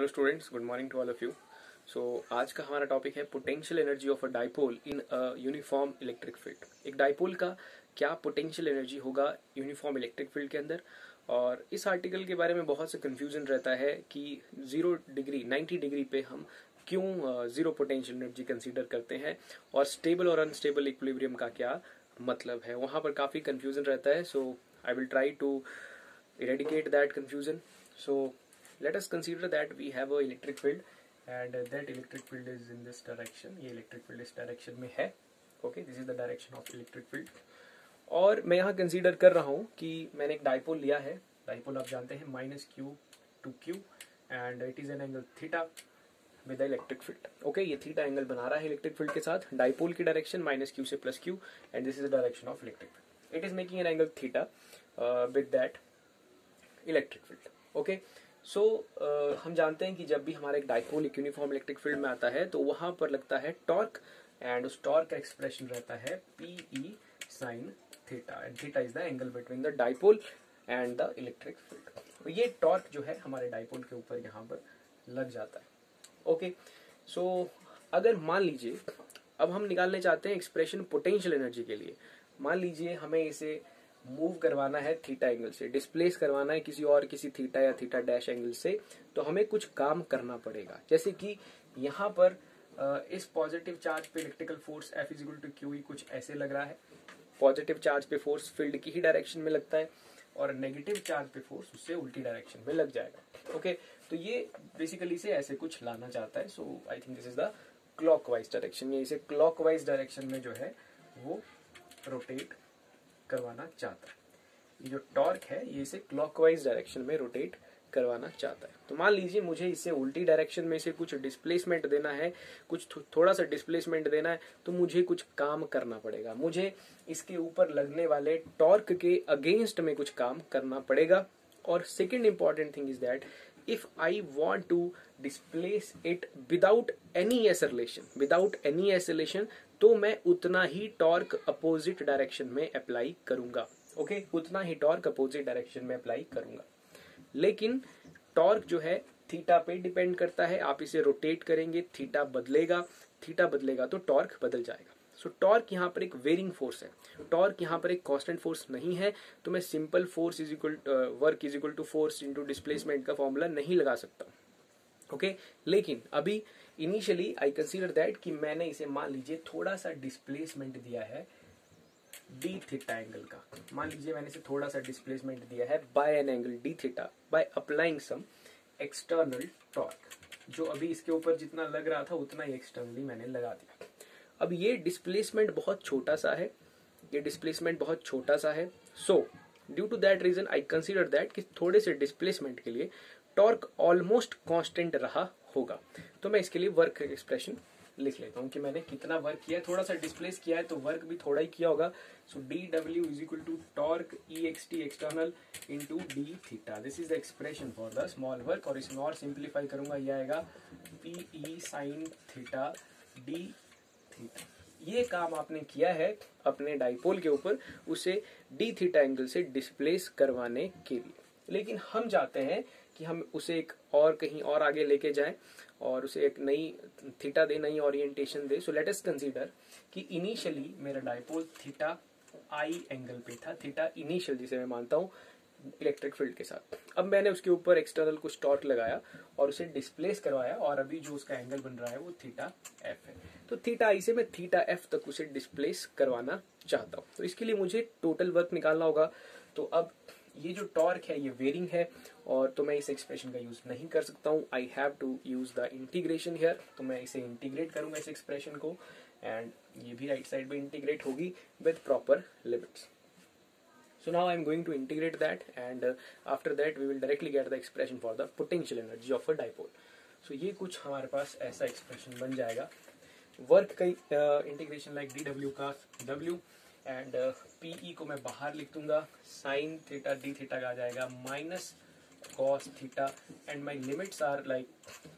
Hello students, good morning to all of you. So आज का हमारा टॉपिक है potential energy of a dipole in a uniform electric field. एक dipole का क्या पोटेंशियल एनर्जी होगा यूनिफॉर्म इलेक्ट्रिक फील्ड के अंदर। और इस आर्टिकल के बारे में बहुत से कन्फ्यूजन रहता है कि 0 डिग्री 90 डिग्री पे हम क्यों जीरो पोटेंशियल एनर्जी कंसीडर करते हैं और स्टेबल और अनस्टेबल इक्विलिब्रियम का क्या मतलब है। वहाँ पर काफ़ी कन्फ्यूजन रहता है। So I will try to eradicate that confusion. So let us consider that we have a electric field and that electric field is in this direction. ये electric field इस direction में है. Okay, this is the direction of electric field. और मैं यहाँ consider कर रहा हूँ कि मैंने एक डाइपोल लिया है। डाइपोल आप जानते हैं -q to q and it is an angle theta with the electric field. Okay, ये थीटा एंगल बना रहा है इलेक्ट्रिक फील्ड के साथ। डाइपोल की डायरेक्शन -q से +q and this is the direction of electric field. It is making an angle theta with that electric field. Okay, so हम जानते हैं कि जब भी हमारा एक डाइपोल एक यूनिफॉर्म इलेक्ट्रिक फील्ड में आता है तो वहां पर लगता है टॉर्क एंड उस टॉर्क का एक्सप्रेशन रहता है PE sin theta and theta is the angle between the dipole and the electric field. तो ये टॉर्क जो है हमारे डाइपोल के ऊपर यहाँ पर लग जाता है। ओके, सो अगर मान लीजिए अब हम निकालने चाहते हैं एक्सप्रेशन पोटेंशियल एनर्जी के लिए। मान लीजिए हमें इसे मूव करवाना है थीटा एंगल से, डिस्प्लेस करवाना है किसी थीटा या थीटा डैश एंगल से, तो हमें कुछ काम करना पड़ेगा। जैसे कि यहाँ पर इस पॉजिटिव चार्ज पे इलेक्ट्रिकल फोर्स F = QE कुछ ऐसे लग रहा है। पॉजिटिव चार्ज पे फोर्स फील्ड की ही डायरेक्शन में लगता है और नेगेटिव चार्ज पे फोर्स उससे उल्टी डायरेक्शन में लग जाएगा। ओके, तो ये बेसिकली से ऐसे कुछ लाना चाहता है। So I think this is the clockwise direction. ये इसे क्लॉकवाइज डायरेक्शन में जो है वो रोटेट करवाना चाहता है। ये जो टॉर्क है ये इसे क्लॉकवाइज डायरेक्शन में रोटेट करवाना चाहता है। तो मान लीजिए मुझे इसे उल्टी डायरेक्शन में से कुछ डिस्प्लेसमेंट देना है, कुछ थोड़ा सा डिस्प्लेसमेंट देना है, तो मुझे कुछ काम करना पड़ेगा। मुझे इसके ऊपर लगने वाले टॉर्क के अगेंस्ट में कुछ काम करना पड़ेगा। और second important thing is that if I want to displace it without any acceleration, तो मैं उतना ही टॉर्क अपोजिट डायरेक्शन में अप्लाई करूंगा। ओके, उतना ही टॉर्क अपोजिट डायरेक्शन में अप्लाई करूंगा। लेकिन टॉर्क जो है थीटा पे डिपेंड करता है। आप इसे रोटेट करेंगे, थीटा बदलेगा तो टॉर्क बदल जाएगा। सो टॉर्क यहाँ पर एक वेरिंग फोर्स है। टॉर्क यहाँ पर एक कांस्टेंट फोर्स नहीं है। तो मैं simple force work is equal to force into displacement का फॉर्मूला नहीं लगा सकता। ओके, लेकिन अभी इनिशियली आई कंसीडर दैट कि मैंने इसे मान लीजिए थोड़ा सा डिस्प्लेसमेंट दिया है डी थीटा एंगल का। मान लीजिए मैंने इसे थोड़ा सा डिस्प्लेसमेंट दिया है by an angle D theta by applying some external torque. जो अभी इसके ऊपर जितना लग रहा था उतना ही एक्सटर्नली मैंने लगा दिया। अब ये डिस्प्लेसमेंट बहुत छोटा सा है। So due to that reason I consider that कि थोड़े से डिस्प्लेसमेंट के लिए टॉर्क ऑलमोस्ट कांस्टेंट रहा होगा। तो मैं इसके लिए वर्क एक्सप्रेशन लिख लेता हूँ कि मैंने कितना वर्क किया है। थोड़ा सा डिस्प्लेस किया है तो वर्क भी थोड़ा ही किया होगा। सो DW = torque EXT external into D theta. This is the expression for the small work. और इसमें और सिंप्लीफाई करूंगा, ये आएगा PE sin theta D theta. ये काम आपने किया है अपने डाइपोल के ऊपर, उसे डी थीटा एंगल से डिस्प्लेस करवाने के लिए। लेकिन हम चाहते हैं कि हम उसे एक और कहीं और आगे लेके जाएं और उसे एक नई थीटा दे, नई ओरिएंटेशन दे। सो लेट अस कंसीडर कि इनिशियली मेरा डाइपोल थीटा आई एंगल पे था। थीटा इनिशियल जिसे मैं मानता हूँ इलेक्ट्रिक फील्ड के साथ। अब मैंने उसके ऊपर एक्सटर्नल कुछ टॉर्क लगाया और उसे डिस्प्लेस करवाया और अभी जो उसका एंगल बन रहा है वो थीटा एफ है। तो थीटा आई से मैं थीटा एफ तक उसे डिस्प्लेस करवाना चाहता हूँ। तो इसके लिए मुझे टोटल वर्क निकालना होगा। तो अब ये जो टॉर्क है ये वेरिंग है और तो मैं इस एक्सप्रेशन का यूज नहीं कर सकता हूँ। I have to use the integration here. तो मैं इसे इंटीग्रेट करूंगा इस एक्सप्रेशन को एंड ये भी राइट साइड पे इंटीग्रेट होगी with proper limits. So now I am going to integrate that and after that we will directly get the expression for the potential energy of a dipole. So ये कुछ हमारे पास ऐसा expression बन जाएगा। Work का integration like DW का W and PE को मैं बाहर लिख दूंगा। साइन थीटा डी थीटा का आ जाएगा minus cos theta and my limits are like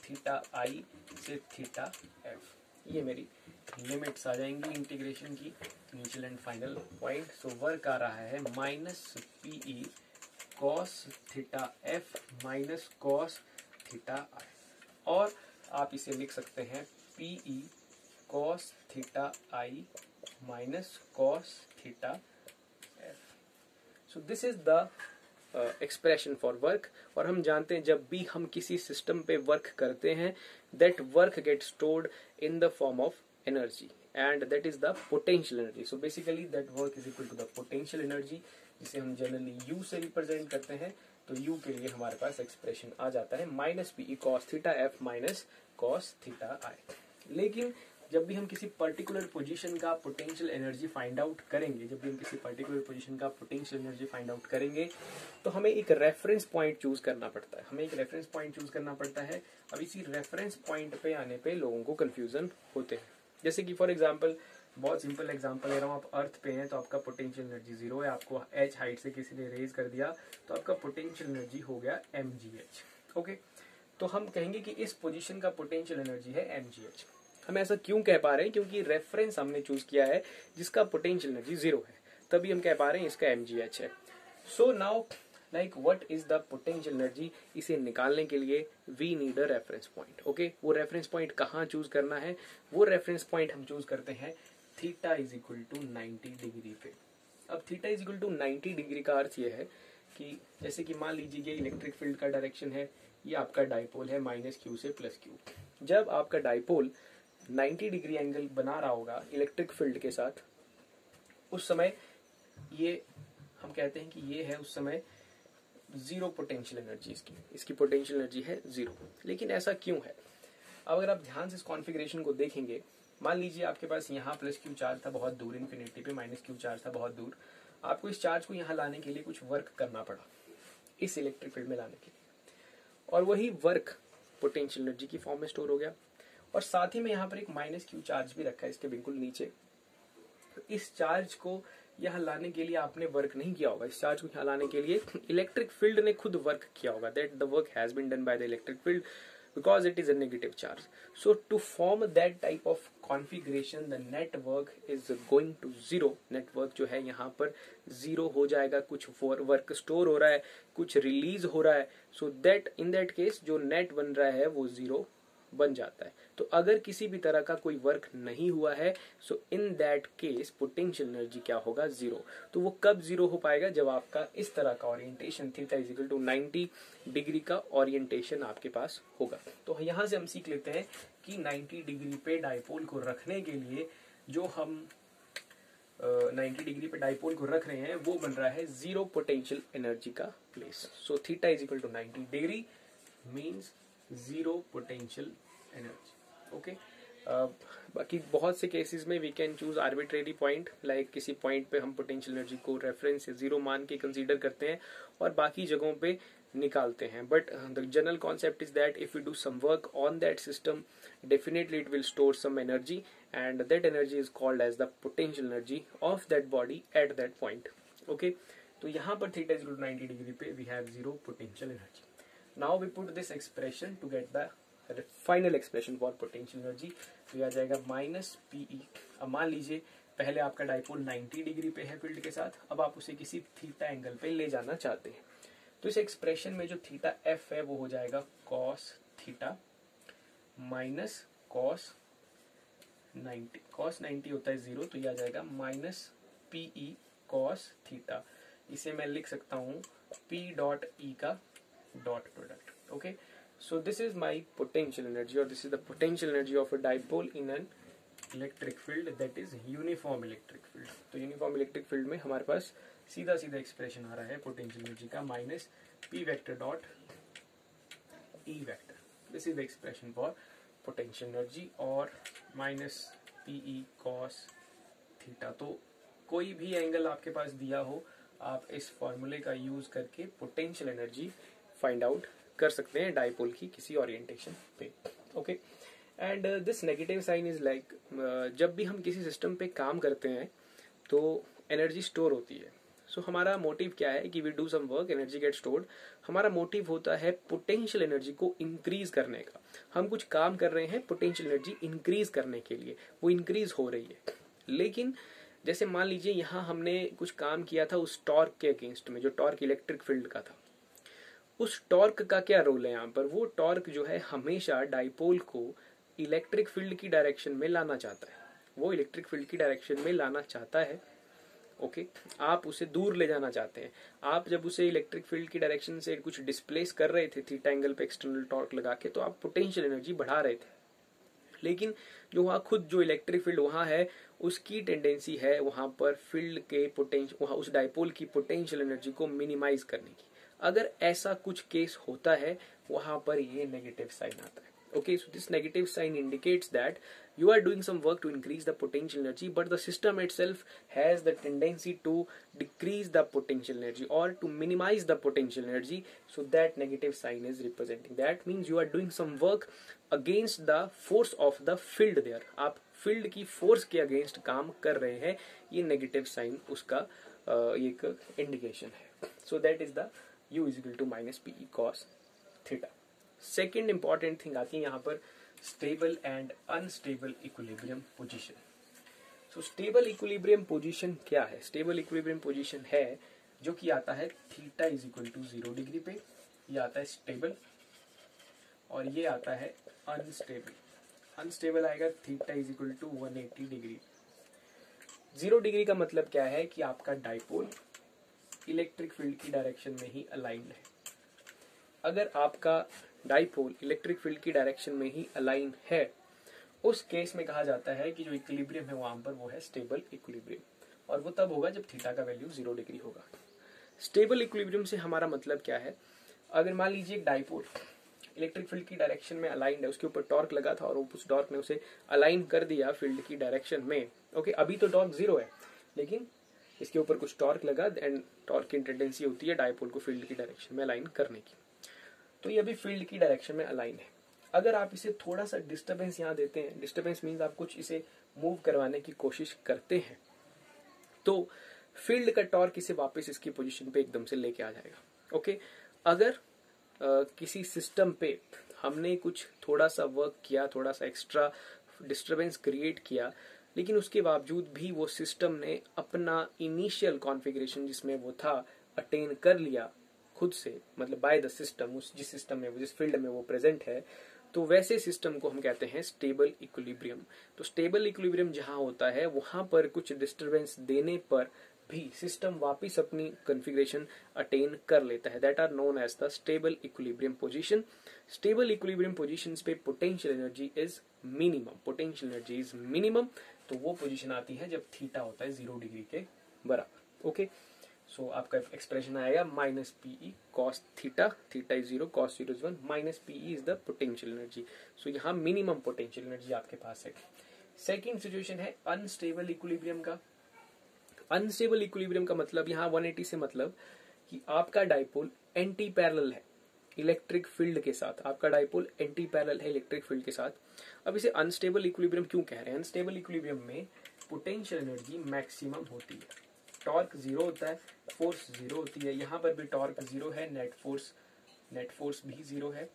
theta I से थीटा एफ। ये मेरी लिमिट्स आ जाएंगी इंटीग्रेशन की, initial and final point. So work आ रहा है -PE cos theta f minus cos theta i. और आप इसे लिख सकते हैं PE cos theta i minus cos theta f. So this is the expression for work. और हम जानते हैं जब भी हम किसी सिस्टम पे वर्क करते हैं, that work get stored in the form of energy and that is the potential energy. So basically that work is equal to the potential energy, जिसे हम जनरली U से रिप्रेजेंट करते हैं। तो U के लिए हमारे पास एक्सप्रेशन आ जाता है minus PE cos theta f minus cos theta i. लेकिन जब भी हम किसी पर्टिकुलर पोजीशन का पोटेंशियल एनर्जी फाइंड आउट करेंगे, तो हमें एक रेफरेंस पॉइंट चूज करना पड़ता है। अब इसी रेफरेंस पॉइंट पे आने पे लोगों को कंफ्यूजन होते हैं। जैसे कि फॉर एग्जांपल, बहुत सिंपल एग्जांपल ले रहा हूँ, आप अर्थ पे हैं तो आपका पोटेंशियल एनर्जी 0 है, आपको h हाइट से किसी ने रेज कर दिया तो आपका पोटेंशियल एनर्जी हो गया mgh। ओके, तो हम कहेंगे कि इस पोजीशन का पोटेंशियल एनर्जी है mgh। हम ऐसा क्यों कह पा रहे हैं? क्योंकि रेफरेंस हमने चूज किया है जिसका पोटेंशियल एनर्जी 0 है, तभी हम कह पा रहे हैं इसका mgh है। So now like what is the potential energy? इसे निकालने के लिए we need a reference point. Okay, वो रेफरेंस पॉइंट कहाँ चूज करना है? वो रेफरेंस पॉइंट हम चूज करते हैं theta is equal to 90 degree पे। अब theta is equal to 90 degree का अर्थ ये है कि जैसे कि मान लीजिए ये इलेक्ट्रिक फील्ड का डायरेक्शन है, ये आपका डाइपोल है माइनस क्यू से प्लस क्यू। जब आपका डाइपोल 90 डिग्री एंगल बना रहा होगा इलेक्ट्रिक फील्ड के साथ, उस समय ये हम कहते हैं कि ये है उस समय जीरो पोटेंशियल एनर्जी, इसकी पोटेंशियल एनर्जी है 0। लेकिन ऐसा क्यों है? अब अगर आप ध्यान से इस कॉन्फ़िगरेशन को देखेंगे, मान लीजिए आपके पास यहाँ प्लस क्यू चार्ज था बहुत दूर इन्फिनिटी पे, माइनस क्यू चार्ज था बहुत दूर। आपको इस चार्ज को यहाँ लाने के लिए कुछ वर्क करना पड़ा, इस इलेक्ट्रिक फील्ड में लाने के लिए, और वही वर्क पोटेंशियल एनर्जी की फॉर्म में स्टोर हो गया। और साथ ही में यहाँ पर एक माइनस क्यू चार्ज भी रखा है इसके बिल्कुल नीचे। तो इस चार्ज को यहाँ लाने के लिए आपने वर्क नहीं किया होगा, इस चार्ज को यहाँ लाने के लिए इलेक्ट्रिक फील्ड ने खुद वर्क किया होगा। That the work has been done by the electric field because it is a negative charge. So to form that type of configuration, the network is going to 0. Network जो है यहाँ पर 0 हो जाएगा, कुछ वर्क स्टोर हो रहा है, कुछ रिलीज हो रहा है। So that in that case जो नेट बन रहा है वो 0 बन जाता है। तो अगर किसी भी तरह का कोई वर्क नहीं हुआ है, so in that case potential energy क्या होगा? 0। तो वो कब 0 हो पाएगा? जब आपका इस तरह का orientation theta is equal to 90 degree का ओरिएंटेशन आपके पास होगा। तो यहाँ से हम सीख लेते हैं कि 90 डिग्री पे डाइपोल को रखने के लिए जो हम 90 डिग्री पे डाइपोल को रख रहे हैं वो बन रहा है 0 पोटेंशियल एनर्जी का place. So theta is equal to 90 degree means 0 potential energy. Okay, बाकी बहुत से केसेस में we can choose arbitrary point, like किसी पॉइंट पे हम पोटेंशियल एनर्जी को रेफरेंस 0 मान के कंसीडर करते हैं और बाकी जगहों पे निकालते हैं। But the general concept is that if you do some work on that system, definitely it will store some energy and that energy is called as the potential energy of that body at that point. Okay, तो यहाँ पर theta is equal to 90 degree पे we have 0 potential energy. Now we put this expression to get the final expression for potential energy. तो यह आ जाएगा minus PE। अब मान लीजिए पहले आपका डाइपोल 90 डिग्री पे है फील्ड के साथ, अब आप उसे किसी थीटा एंगल पे ले जाना चाहते हैं। तो इस एक्सप्रेशन में जो थीटा F है वो हो जाएगा cos theta minus cos 90। cos 90 होता है 0, तो यह आ जाएगा माइनस PE cos थीटा। इसे मैं लिख सकता हूँ P डॉट E का dot product. Okay, so this is my potential energy, or this is the potential energy of a dipole in an electric field, that is uniform electric field। तो uniform electric field में हमारे पास सीधा सीधा expression आ रहा है potential energy का minus P vector dot E vector. This is the expression for potential energy, और minus PE cos theta. तो कोई भी एंगल आपके पास दिया हो, आप इस फॉर्मूले का यूज करके पोटेंशियल एनर्जी फाइंड आउट कर सकते हैं डाइपोल की किसी ओरिएंटेशन पे। Okay, and this negative sign is like जब भी हम किसी सिस्टम पे काम करते हैं तो एनर्जी स्टोर होती है। सो हमारा मोटिव क्या है कि we do some work, energy get stored. हमारा मोटिव होता है पोटेंशियल एनर्जी को इंक्रीज करने का। हम कुछ काम कर रहे हैं पोटेंशियल एनर्जी इंक्रीज करने के लिए, वो इंक्रीज हो रही है। लेकिन जैसे मान लीजिए यहाँ हमने कुछ काम किया था उस टॉर्क के अगेंस्ट में, जो टॉर्क इलेक्ट्रिक फील्ड का था, उस टॉर्क का क्या रोल है यहाँ पर? वो टॉर्क जो है हमेशा डाइपोल को इलेक्ट्रिक फील्ड की डायरेक्शन में लाना चाहता है, वो इलेक्ट्रिक फील्ड की डायरेक्शन में लाना चाहता है। ओके, आप उसे दूर ले जाना चाहते हैं। आप जब उसे इलेक्ट्रिक फील्ड की डायरेक्शन से कुछ डिस्प्लेस कर रहे थे थीटा एंगल पे एक्सटर्नल टॉर्क लगा के, तो आप पोटेंशियल एनर्जी बढ़ा रहे थे। लेकिन जो वहाँ खुद जो इलेक्ट्रिक फील्ड वहाँ है, उसकी टेंडेंसी है वहाँ पर फील्ड के पोटेंशियल, वहाँ उस डाइपोल की पोटेंशियल एनर्जी को मिनिमाइज करने की। अगर ऐसा कुछ केस होता है, वहाँ पर ये नेगेटिव साइन आता है। Okay, so this negative sign indicates that you are doing some work to increase the potential energy, but the system itself has the tendency to decrease the potential energy or to minimize the potential energy. So that negative sign is representing. That means you are doing some work against the force of the field there. आप field की force के against काम कर रहे हैं, ये negative sign उसका एक indication है. So that is the u is equal to minus pe cos theta. Second important thing आती है यहाँ पर stable and unstable equilibrium position. So stable equilibrium position क्या है? स्टेबल इक्विलिब्रियम पोजीशन है जो कि आता है theta is equal to 0 degree पे, ये आता है स्टेबल, और ये आता है अनस्टेबल। अनस्टेबल आएगा theta is equal to 180 degree. 0 degree का मतलब क्या है कि आपका डाइपोल इलेक्ट्रिक फील्ड की डायरेक्शन में ही अलाइंड है। अगर आपका डाइपोल इलेक्ट्रिक फील्ड की डायरेक्शन में ही अलाइन है, उस केस में कहा जाता है कि जो इक्विलिब्रियम है वहां पर वो है स्टेबल इक्विलिब्रियम, और वो तब होगा जब थीटा का वैल्यू 0 डिग्री होगा। स्टेबल इक्विलिब्रियम से हमारा मतलब क्या है? अगर मान लीजिए एक डाइपोल इलेक्ट्रिक फील्ड की डायरेक्शन में अलाइंड है, उसके ऊपर टॉर्क लगा था और उस टॉर्क ने उसे अलाइन कर दिया फील्ड की डायरेक्शन में। ओके, अभी तो टॉर्क 0 है, लेकिन इसके ऊपर कुछ टॉर्क लगा, एंड टॉर्क की टेंडेंसी होती है डाइपोल को फील्ड की डायरेक्शन में अलाइन करने की। तो ये अभी फील्ड की डायरेक्शन में अलाइन है। अगर आप इसे थोड़ा सा डिस्टरबेंस यहाँ देते हैं, डिस्टरबेंस मीन्स आप कुछ इसे मूव करवाने की कोशिश करते हैं, तो फील्ड का टॉर्क इसे वापस इसकी पोजीशन पे एकदम से लेके आ जाएगा। ओके, अगर किसी सिस्टम पे हमने कुछ थोड़ा सा वर्क किया, थोड़ा सा एक्स्ट्रा डिस्टरबेंस क्रिएट किया, लेकिन उसके बावजूद भी वो सिस्टम ने अपना इनिशियल कॉन्फ़िगरेशन जिसमें वो था अटेन कर लिया खुद से, मतलब बाय द सिस्टम, उस जिस सिस्टम में जिस फील्ड में वो प्रेजेंट है, तो वैसे सिस्टम को हम कहते हैं स्टेबल इक्विलिब्रियम। तो स्टेबल इक्विलिब्रियम जहां होता है वहां पर कुछ डिस्टरबेंस देने पर भी सिस्टम वापस अपनी कॉन्फ़िगरेशन अटेन कर लेता है। That are known as the stable equilibrium position. Stable equilibrium positions पे potential energy is minimum, potential energy is minimum. तो वो पोजीशन आती है जब थीटा होता है 0 डिग्री के बराबर। ओके, सो आपका एक्सप्रेशन आएगा minus PE cos theta, theta is 0, cos 0 is 1, minus PE is the potential energy. So यहाँ मिनिमम पोटेंशियल एनर्जी आपके पास है। सेकेंड सिचुएशन है अनस्टेबल इक्विलिब्रियम का। अनस्टेबल इक्विलिब्रियम का मतलब यहाँ 180 से मतलब कि आपका डाइपोल एंटी पैरेलल है इलेक्ट्रिक फील्ड के साथ, आपका डाइपोल एंटी पैरेलल है इलेक्ट्रिक फील्ड के साथ। अब इसे अनस्टेबल इक्विलिब्रियम क्यों कह रहे हैं? अनस्टेबल इक्विलिब्रियम में पोटेंशियल एनर्जी मैक्सिमम होती है, टॉर्क 0 होता है, फोर्स 0 होती है। यहाँ पर भी टॉर्क 0 है, नेट फोर्स भी 0 है।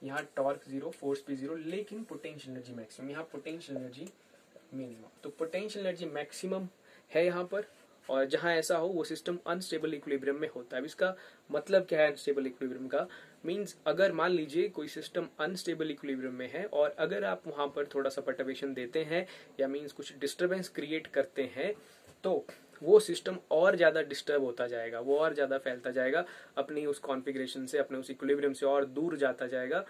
यहाँ टॉर्क 0, फोर्स भी 0, लेकिन पोटेंशियल एनर्जी मैक्सिमम, यहाँ पोटेंशियल एनर्जी मिनिमम। तो पोटेंशियल एनर्जी मैक्सिमम है यहाँ पर, और जहाँ ऐसा हो वो सिस्टम अनस्टेबल इक्विलिब्रियम में होता है। अब इसका मतलब क्या है अनस्टेबल इक्विलिब्रियम का? मीन्स अगर मान लीजिए कोई सिस्टम अनस्टेबल इक्विलिब्रियम में है और अगर आप वहां पर थोड़ा सा पर्टर्बेशन देते हैं या मीन्स कुछ डिस्टरबेंस क्रिएट करते हैं, तो वो सिस्टम और ज्यादा डिस्टर्ब होता जाएगा, वो और ज्यादा फैलता जाएगा, अपनी उस कॉन्फ़िगरेशन से, अपने उस इक्विलिब्रियम से और दूर जाता जाएगा,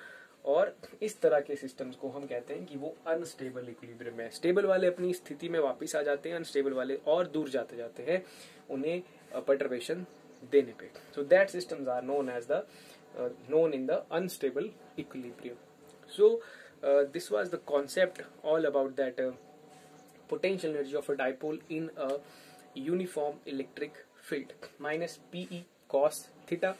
और इस तरह के सिस्टम्स को हम कहते हैं कि वो अनस्टेबल इक्विलिब्रियम है। स्टेबल वाले अपनी स्थिति में वापस आ जाते हैं, अनस्टेबल वाले और दूर जाते जाते हैं उन्हें पर्टर्बेशन देने पे। So that systems are known as the known in the unstable equilibrium. So this was the concept all about that potential energy of a dipole in a uniform electric field minus PE cos theta.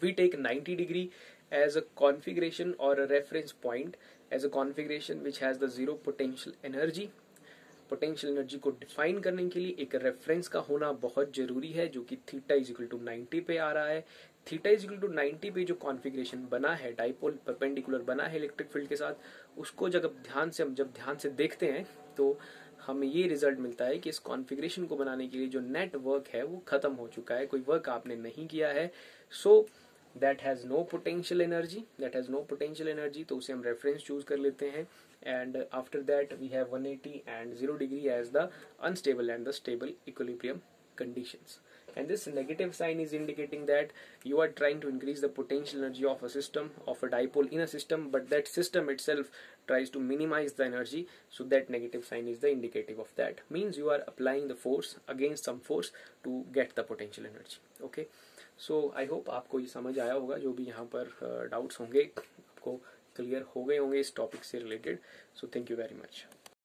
We take 90 degree as a configuration or a reference point, as a configuration which has the zero potential energy. Potential energy को define करने के लिए एक reference का होना बहुत जरूरी है, जो कि थीटा इज इक्वल टू 90 पे आ रहा है। थीटा इज इक्वल टू 90 पे जो कॉन्फ़िगरेशन बना है, डाइपोल परपेंडिकुलर बना है इलेक्ट्रिक फील्ड के साथ, उसको जब ध्यान से देखते हैं तो हमें ये रिजल्ट मिलता है कि इस कॉन्फ़िगरेशन को बनाने के लिए जो नेट वर्क है वो खत्म हो चुका है, कोई वर्क आपने नहीं किया है। So that has no potential energy, तो उसे हम रेफरेंस चूज कर लेते हैं. And after that we have 180 and 0 degree as the unstable and the stable equilibrium conditions. And this negative sign is indicating that you are trying to increase the potential energy of a system, of a dipole in a system, but that system itself tries to minimize the energy. So that negative sign is the indicative of that. Means you are applying the force against some force to get the potential energy. Okay. So I hope आपको ये समझ आया होगा. जो भी यहाँ पर doubts होंगे आपको क्लियर हो गए होंगे इस टॉपिक से related. So thank you very much.